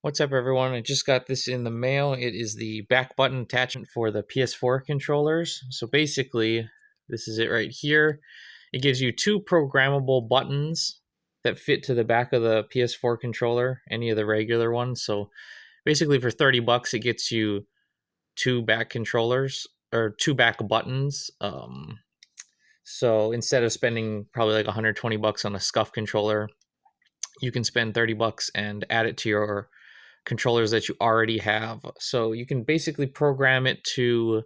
What's up, everyone? I just got this in the mail. It is the back button attachment for the PS4 controllers. So basically, this is it right here. It gives you two programmable buttons that fit to the back of the PS4 controller, any of the regular ones. So basically, for 30 bucks, it gets you two back controllers or two back buttons. So instead of spending probably like 120 bucks on a scuff controller, you can spend 30 bucks and add it to your controllers that you already have. So you can basically program it to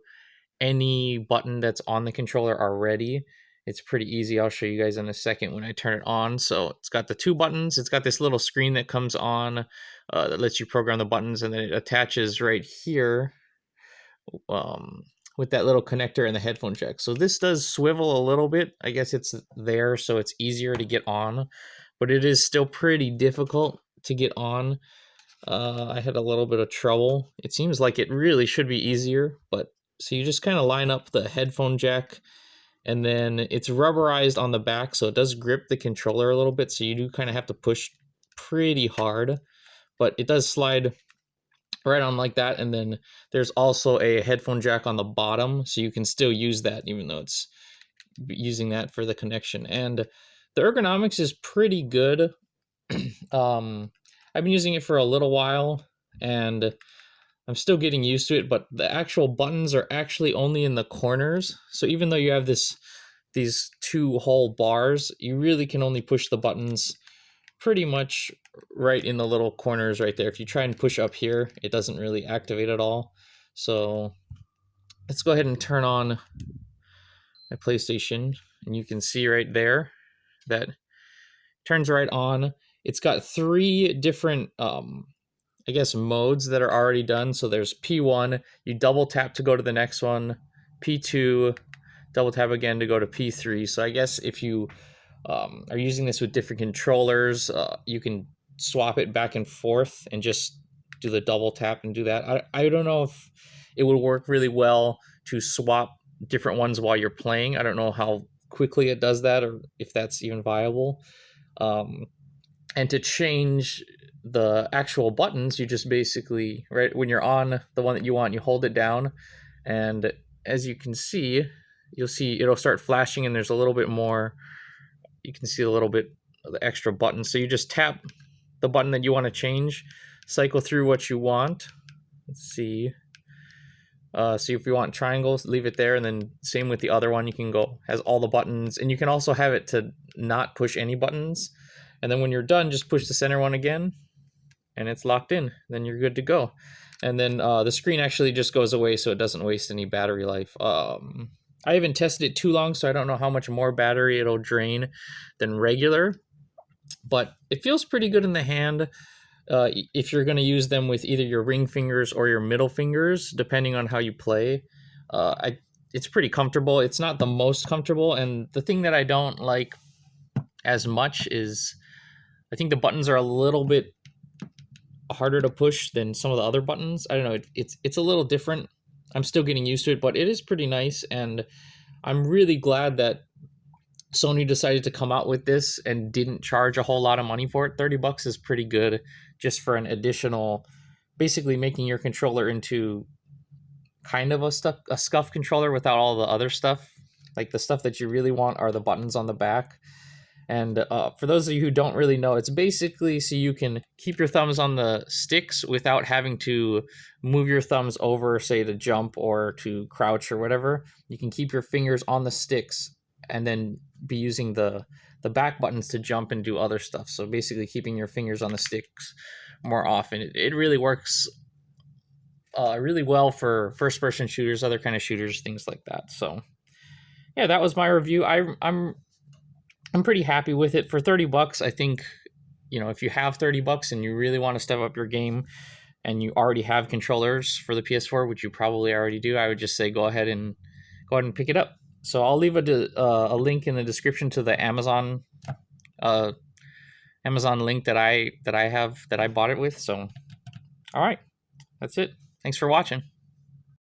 any button that's on the controller already. It's pretty easy. I'll show you guys in a second when I turn it on. So it's got the two buttons. It's got this little screen that comes on that lets you program the buttons, and then it attaches right here with that little connector and the headphone jack. So this does swivel a little bit. I guess it's there so it's easier to get on, but it is still pretty difficult to get on. I had a little bit of trouble. It seems like it really should be easier, but so you just kind of line up the headphone jack, and then it's rubberized on the back, so it does grip the controller a little bit, so you do kind of have to push pretty hard, but it does slide right on like that. And then there's also a headphone jack on the bottom, so you can still use that even though it's using that for the connection. And the ergonomics is pretty good. I've been using it for a little while, and I'm still getting used to it, but the actual buttons are actually only in the corners. So even though you have these two whole bars, you really can only push the buttons pretty much right in the little corners right there. If you try and push up here, it doesn't really activate at all. So let's go ahead and turn on my PlayStation, and you can see right there that turns right on. It's got three different I guess modes that are already done. So there's P1, you double tap to go to the next one, P2, double tap again to go to P3. So I guess if you are using this with different controllers, you can swap it back and forth and just do the double tap and do that. I don't know if it would work really well to swap different ones while you're playing. I don't know how quickly it does that or if that's even viable. And to change the actual buttons, you just basically, right when you're on the one that you want, you hold it down, and as you can see, you'll see it'll start flashing, and there's a little bit more. You can see a little bit of the extra buttons. So you just tap the button that you want to change, cycle through what you want. Let's see. So if you want triangles, leave it there, and then same with the other one. You can go, has all the buttons, and you can also have it to not push any buttons. And then when you're done, just push the center one again, and it's locked in. Then you're good to go. And then the screen actually just goes away, so it doesn't waste any battery life. I haven't tested it too long, so I don't know how much more battery it'll drain than regular, but it feels pretty good in the hand. If you're going to use them with either your ring fingers or your middle fingers, depending on how you play, it's pretty comfortable. It's not the most comfortable, and the thing that I don't like as much is I think the buttons are a little bit harder to push than some of the other buttons. I don't know, it's a little different. I'm still getting used to it, but it is pretty nice, and I'm really glad that Sony decided to come out with this and didn't charge a whole lot of money for it. 30 bucks is pretty good just for an additional, basically making your controller into kind of a scuff controller without all the other stuff. Like the stuff that you really want are the buttons on the back. And for those of you who don't really know, it's basically so you can keep your thumbs on the sticks without having to move your thumbs over, say, to jump or to crouch or whatever. You can keep your fingers on the sticks and then be using the back buttons to jump and do other stuff. So basically keeping your fingers on the sticks more often. It really works really well for first-person shooters, other kind of shooters, things like that. So yeah, that was my review. I'm pretty happy with it for 30 bucks. I think, if you have 30 bucks and you really want to step up your game and you already have controllers for the PS4, which you probably already do, I would just say go ahead and pick it up. So I'll leave a link in the description to the Amazon link that I bought it with. So all right, that's it. Thanks for watching.